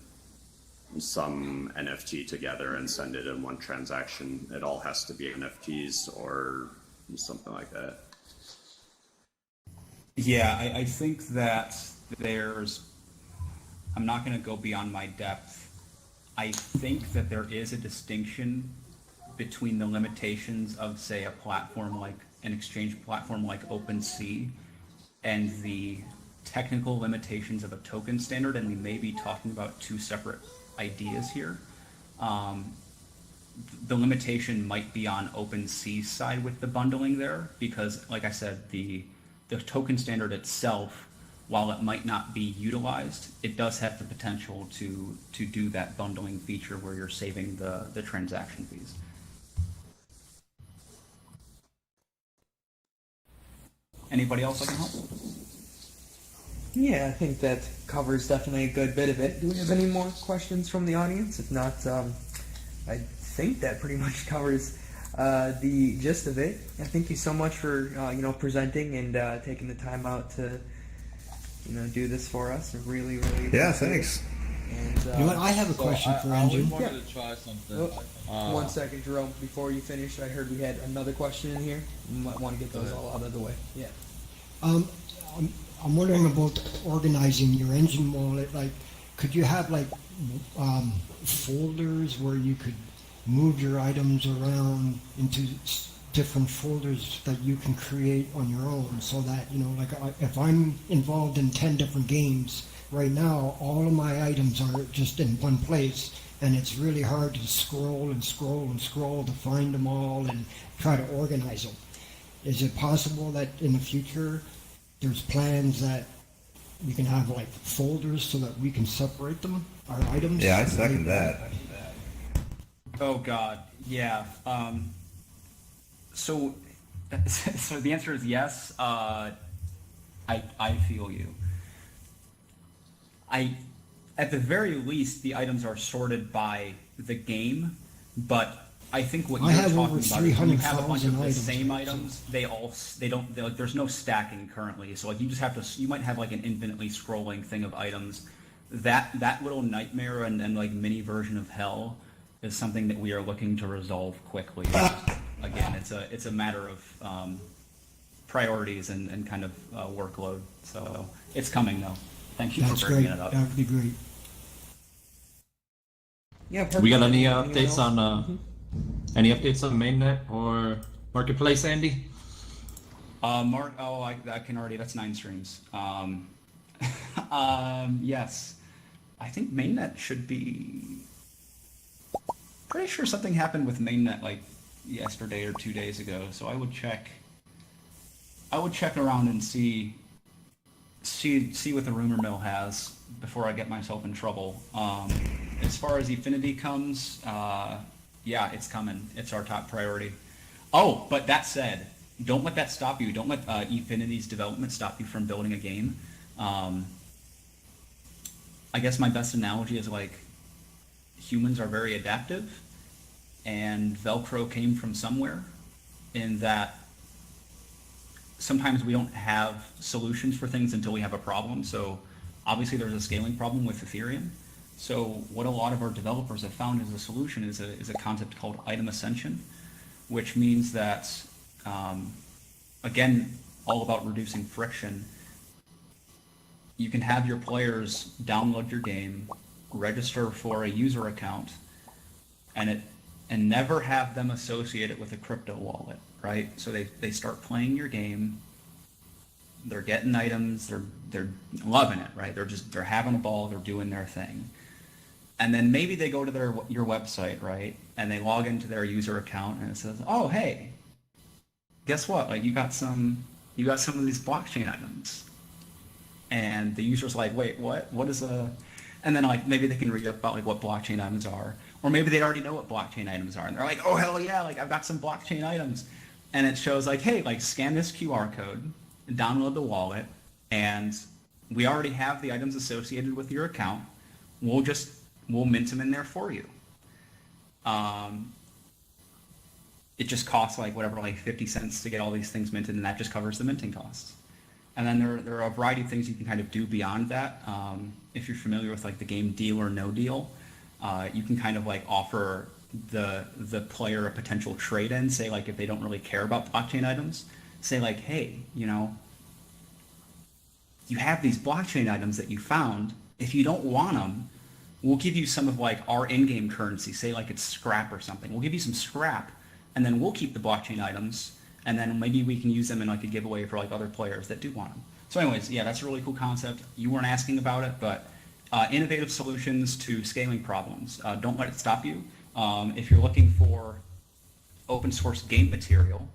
some NFT together and send it in one transaction. It all has to be NFTs or something like that. Yeah, I think that I'm not going to go beyond my depth. I think that there is a distinction between the limitations of, say, a platform like an exchange platform like OpenSea and the technical limitations of a token standard, and we may be talking about 2 separate ideas here. The limitation might be on OpenSea's side with the bundling there, because, like I said, the token standard itself, while it might not be utilized, it does have the potential to do that bundling feature where you're saving the transaction fees. Anybody else I can help? Yeah, I think that covers definitely a good bit of it. Do we have any more questions from the audience? If not, I think that pretty much covers the gist of it. Thank you so much for presenting and taking the time out to do this for us. I really Yeah, thanks. And, You know what? I have a question for I always Enjin. wanted to try something. 1 second, Jerome. Before you finish, I heard we had another question in here. You might want to get those all out of the way. Yeah. I'm wondering about organizing your Enjin wallet. Like, could you have like folders where you could move your items around into different folders that you can create on your own, so that like if I'm involved in 10 different games right now, all of my items are just in one place, and it's really hard to scroll and scroll and scroll to find them all and try to organize them. Is it possible that in the future there's plans that we can have like folders so that we can separate them, our items? Yeah, I second that. Oh God, yeah. So the answer is yes. I feel you. At the very least, the items are sorted by the game, But I think what I you're have talking over about is when you have a bunch of 300,000 the items. same items, there's no stacking currently. So like you just have to, you might have like an infinitely scrolling thing of items. That little nightmare and like mini version of hell is something that we are looking to resolve quickly. Again, it's a matter of priorities and kind of workload. So it's coming though. Thank you That's for bringing great. it up. That would be great. Yeah, perfect. We got any Anyone updates else? on any updates on mainnet or marketplace, Andy? Mark, I can already. That's 9 streams. Yes, I think mainnet should be. Pretty sure something happened with mainnet like yesterday or 2 days ago. So I would check. Around and see what the rumor mill has before I get myself in trouble. As far as Efinity comes, yeah, it's coming. It's our top priority. Oh, but that said, don't let that stop you. Don't let Efinity's development stop you from building a game. I guess my best analogy is like humans are very adaptive, and Velcro came from somewhere, in that sometimes we don't have solutions for things until we have a problem. So obviously there's a scaling problem with Ethereum. So what a lot of our developers have found as a solution is a concept called item ascension, which means that, again, all about reducing friction. You can have your players download your game, register for a user account, and never have them associate it with a crypto wallet, right? So they start playing your game, they're getting items, they're loving it, right? They're having a ball, they're doing their thing. And then maybe they go to your website, right? And they log into their user account and it says, "Oh, hey, guess what? Like you got some of these blockchain items." And the user's like, "Wait, what? What is a?" And then like maybe they can read about like what blockchain items are, or maybe they already know what blockchain items are, and they're like, "Oh hell yeah! Like I've got some blockchain items," and it shows like, "Hey, like scan this QR code, download the wallet, and we already have the items associated with your account. We'll mint them in there for you. It just costs like whatever, like 50 cents to get all these things minted, and that just covers the minting costs." And then there are a variety of things you can kind of do beyond that. If you're familiar with like the game Deal or No Deal, you can kind of like offer the player a potential trade-in. Say like if they don't really care about blockchain items, say like, "Hey, you have these blockchain items that you found. If you don't want them, we'll give you some of like our in-game currency, say like it's scrap or something. We'll give you some scrap, and then we'll keep the blockchain items, and then maybe we can use them in like a giveaway for like other players that do want them." So anyways, yeah, that's a really cool concept. You weren't asking about it, but innovative solutions to scaling problems. Don't let it stop you. If you're looking for open source game material,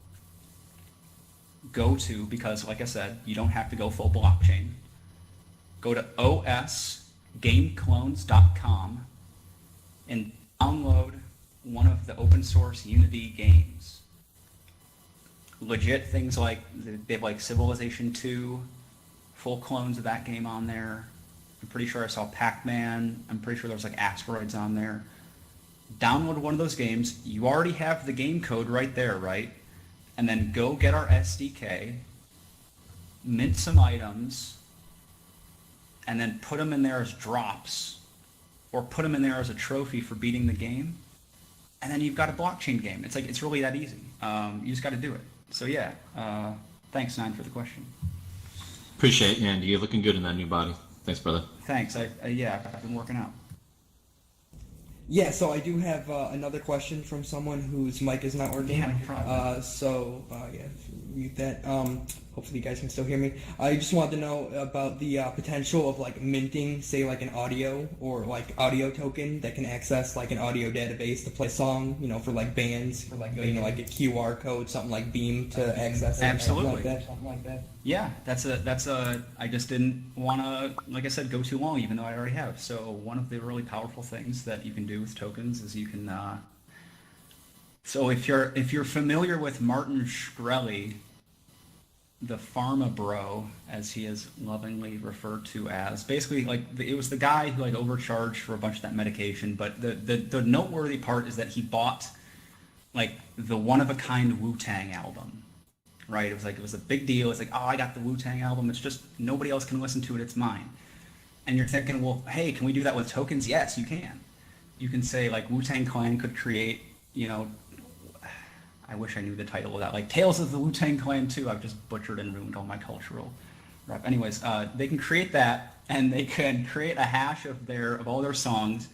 go to, because like I said, you don't have to go full blockchain. Go to osgameclones.com and download one of the open source Unity games. Legit things like, they have like Civilization 2, full clones of that game on there. I'm pretty sure I saw Pac-Man. I'm pretty sure there's like Asteroids on there. Download one of those games. You already have the game code right there, right? And then go get our SDK, mint some items, and then put them in there as drops, or put them in there as a trophy for beating the game, and then you've got a blockchain game. It's really that easy. You just got to do it. So yeah, thanks, Nine, for the question. Appreciate it, Andy. You're looking good in that new body. Thanks, brother. Thanks. Yeah, I've been working out. Yeah, so I do have another question from someone whose mic is not working. Yeah, no problem. Yeah, mute that. Hopefully you guys can still hear me. I just wanted to know about the potential of like minting, say like an audio or like audio token that can access like an audio database to play a song, for like bands, or like like a QR code, something like Beam to access it. Absolutely. Something like that. Yeah, that's a. I just didn't want to, like I said, go too long, even though I already have. So one of the really powerful things that you can do with tokens is you can. So if you're familiar with Martin Shkreli, the pharma bro, as he is lovingly referred to as, basically like it was the guy who like overcharged for a bunch of that medication. But the noteworthy part is that he bought like the one of a kind Wu-Tang album, right? It was a big deal. It's like, oh, I got the Wu-Tang album. It's just nobody else can listen to it. It's mine. And you're thinking, well, hey, can we do that with tokens? Yes, you can. You can say like Wu-Tang Clan could create, you know, I wish I knew the title of that, like Tales of the Wu-Tang Clan 2. I've just butchered and ruined all my cultural rep. Anyways, they can create that, and they can create a hash of all their songs,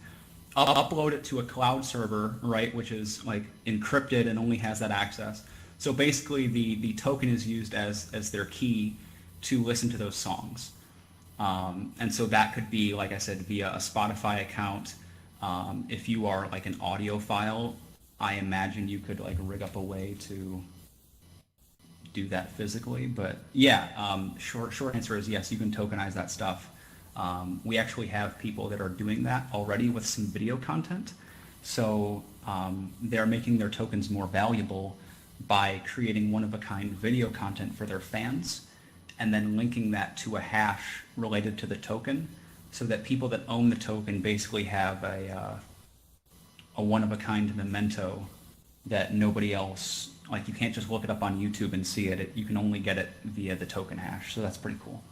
upload it to a cloud server, right, which is like encrypted and only has that access. So basically, the token is used as their key to listen to those songs. And so that could be, like I said, via a Spotify account. If you are like an audiophile, I imagine you could like rig up a way to do that physically. But yeah, short answer is yes, you can tokenize that stuff. We actually have people that are doing that already with some video content. So they're making their tokens more valuable by creating one-of-a-kind video content for their fans and then linking that to a hash related to the token, so that people that own the token basically have a one-of-a-kind memento that nobody else, like you can't just look it up on YouTube and see it. You can only get it via the token hash. So that's pretty cool.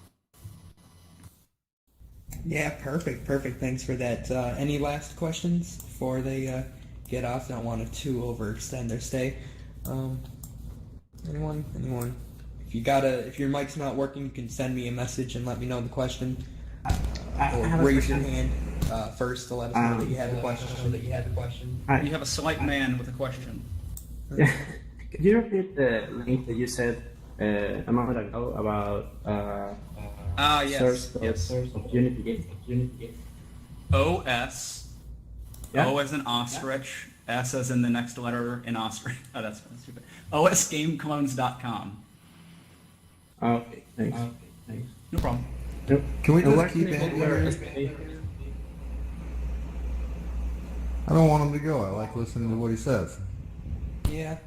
Yeah, perfect. Thanks for that. Any last questions before they get off? Don't want to overextend their stay. Anyone? If your mic's not working, you can send me a message and let me know the question. Or raise your hand first to let us know that you have a question. You have a slight man with a question. Could you repeat the link that you said a moment ago about Yes. source of Unity Games? OS. Yeah. O as in ostrich. S as in the next letter in ostrich. Oh, that's stupid. osgameclones.com. Okay, thanks. No problem. Can we just keep Andy? I don't want him to go. I like listening to what he says. Yeah,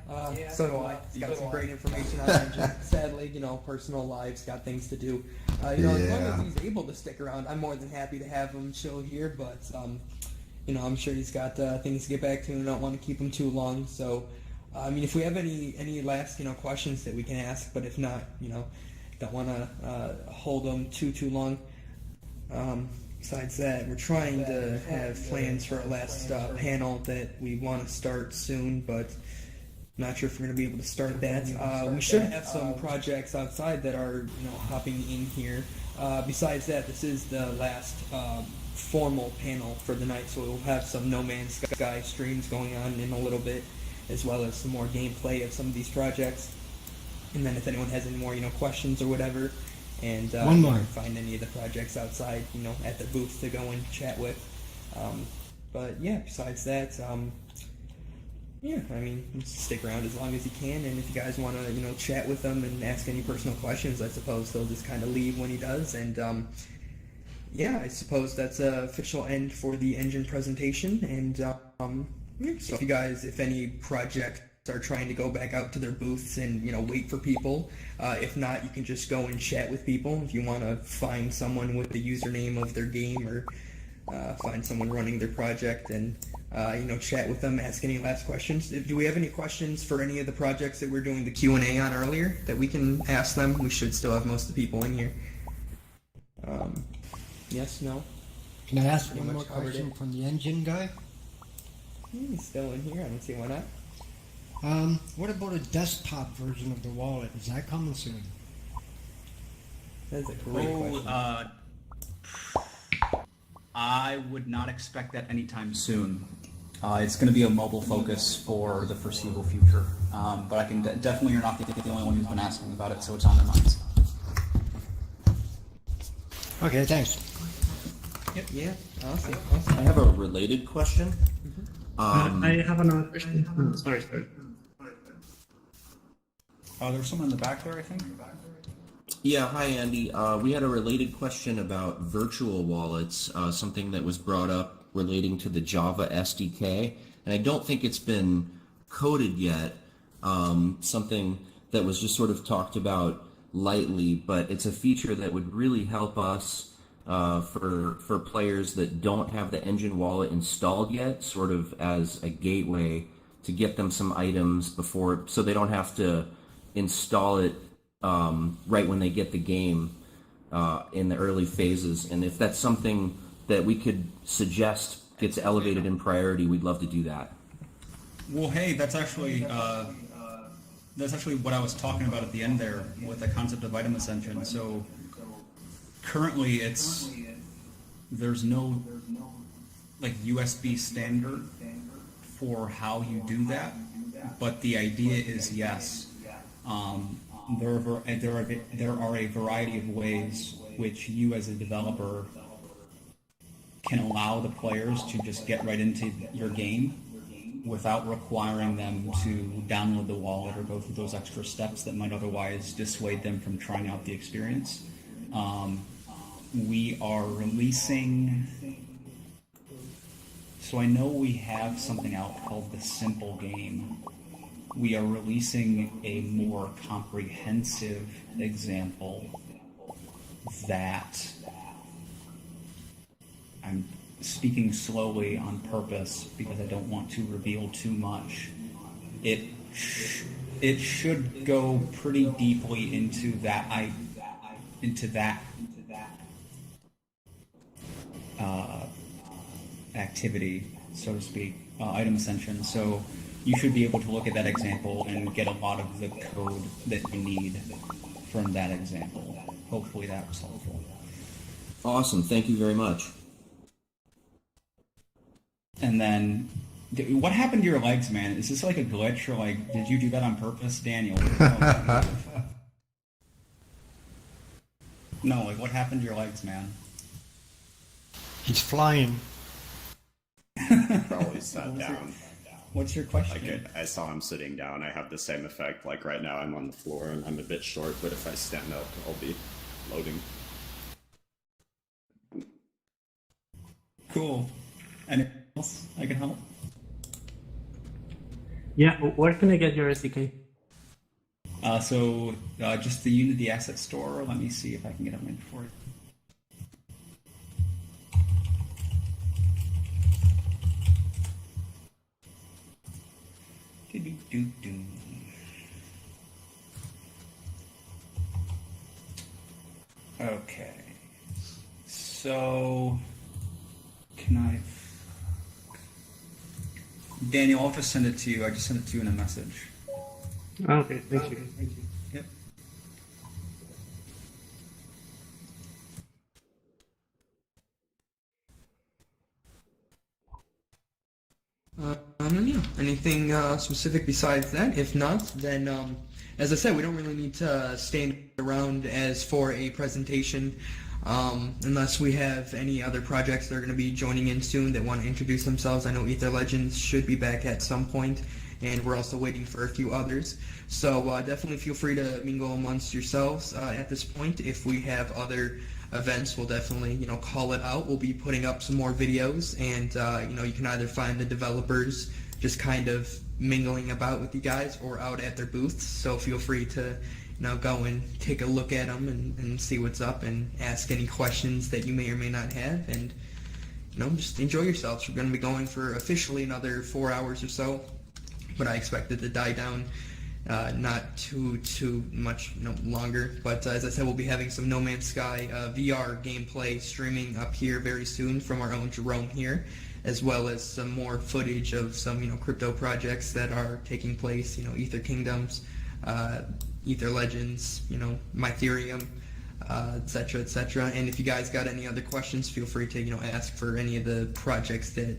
so do I. He's got some great information on Enjin. Sadly, personal lives, got things to do. As long as he's able to stick around, I'm more than happy to have him chill here, but, I'm sure he's got things to get back to and I don't want to keep him too long. So, if we have any last, questions that we can ask, but if not, don't want to hold them too long. Besides that, we're trying to have plans for our last panel that we want to start soon, but not sure if we're going to be able to start that. We should have some projects outside that are, hopping in here. Besides that, this is the last formal panel for the night, so we'll have some No Man's Sky streams going on in a little bit, as well as some more gameplay of some of these projects. And then if anyone has any more, questions or whatever, and One more. find any of the projects outside, at the booth to go and chat with. But yeah, besides that, stick around as long as you can, and if you guys want to, chat with them and ask any personal questions, I suppose they'll just kind of leave when he does, and I suppose that's an official end for the Enjin presentation, and so if any project are trying to go back out to their booths and wait for people. If not, you can just go and chat with people. If you want to find someone with the username of their game, or find someone running their project and chat with them, ask any last questions. Do we have any questions for any of the projects that we're doing the Q&A on earlier that we can ask them? We should still have most of the people in here. Yes, no? Can I ask Pretty one more much covered question it. from the Enjin guy? He's still in here. I don't see why not. What about a desktop version of the wallet? Is that coming soon? That's a great question. I would not expect that anytime soon. It's going to be a mobile focus for the foreseeable future. But I can definitely, you're not the only one who's been asking about it, so it's on their minds. Okay, thanks. Yep, yeah, awesome. I have a related question. I have another question. Sorry. There's someone in the back there, I think. Yeah, hi Andy. We had a related question about virtual wallets, something that was brought up relating to the Java SDK, and I don't think it's been coded yet. Something that was just sort of talked about lightly, but it's a feature that would really help us for players that don't have the Enjin wallet installed yet, sort of as a gateway to get them some items before, so they don't have to install it right when they get the game in the early phases. And if that's something that we could suggest gets elevated in priority, we'd love to do that. Well, hey, that's actually what I was talking about at the end there with the concept of item ascension. So currently there's no like USB standard for how you do that, but the idea is yes. There are a variety of ways which you as a developer can allow the players to just get right into your game without requiring them to download the wallet or go through those extra steps that might otherwise dissuade them from trying out the experience. We are releasing, so I know we have something out called the Simple Game. We are releasing a more comprehensive example that, I'm speaking slowly on purpose because I don't want to reveal too much. It should go pretty deeply into that activity, so to speak, item ascension. So you should be able to look at that example and get a lot of the code that you need from that example. Hopefully that was helpful. Awesome, thank you very much. And then, what happened to your legs, man? Is this like a glitch, or like, did you do that on purpose, Daniel? No, like, what happened to your legs, man? He's flying. Probably sat down. What's your question? Like I saw him sitting down. I have the same effect. Like right now, I'm on the floor and I'm a bit short, but if I stand up, I'll be loading. Cool. Anything else I can help? Yeah, where can I get your SDK? Just the Unity Asset Store. Let me see if I can get it linked for you. Okay. So, can I... Daniel, I'll just send it to you. I just sent it to you in a message. Okay, thank you. Yep. Anything specific besides that? If not, then as I said, we don't really need to stay around as for a presentation unless we have any other projects that are going to be joining in soon that want to introduce themselves. I know Ether Legends should be back at some point, and we're also waiting for a few others. So definitely feel free to mingle amongst yourselves at this point. If we have other events, we'll definitely call it out. We'll be putting up some more videos, and you can either find the developers just kind of mingling about with you guys or out at their booths. So feel free to go and take a look at them and see what's up and ask any questions that you may or may not have, and just enjoy yourselves. We're going to be going for officially another 4 hours or so, but I expect it to die down not too much longer. But as I said, we'll be having some No Man's Sky VR gameplay streaming up here very soon from our own Jerome here, as well as some more footage of some crypto projects that are taking place, Ether Kingdoms, Ether Legends, Mytherium, etc., etc. And if you guys got any other questions, feel free to ask for any of the projects that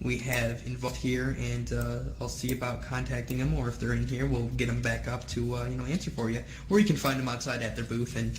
we have involved here, and I'll see about contacting them, or if they're in here, we'll get them back up to answer for you, or you can find them outside at their booth and